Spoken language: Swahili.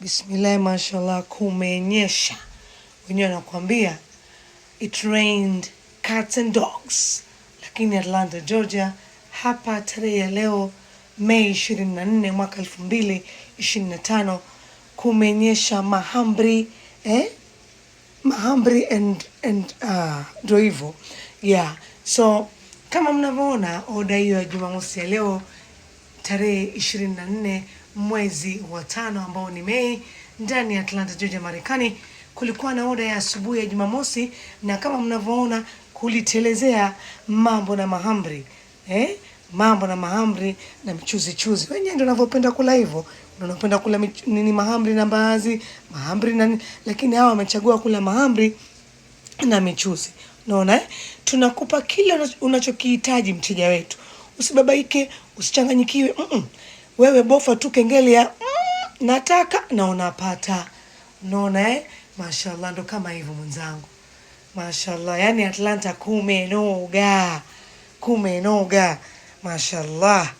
Bismillah, mashallah, kumenyesha. Wenyewe nakwambia it rained cats and dogs. Lakini Atlanta, Georgia, hapa tarehe ya leo Mei 24 mwaka 2025 kumenyesha mahamri mahamri and ndio hivyo. Yeah. So kama mnavyoona oda hiyo ya Jumamosi ya leo tarehe 24 mwezi wa 5 ambao ni Mei, ndani ya Atlanta, Georgia, Marekani, kulikuwa na oda ya asubuhi ya Jumamosi, na kama mnavyoona kulitelezea mambo na mahamri. Mambo na mahamri na mchuzi. Wenyewe ndio wanavyopenda kula hivyo. Wanapenda kula nini, mahamri na mbaazi, mahamri na lakini hawa wamechagua kula mahamri na michuzi. Unaona tunakupa kile unachokihitaji mteja wetu. Usibabaike, usichanganyikiwe. Wewe bofa tu kengele ya nataka na unapata. Unaona Mashallah, ndo kama hivyo mwenzangu. Mashallah, yani Atlanta kumenoga. Mashallah.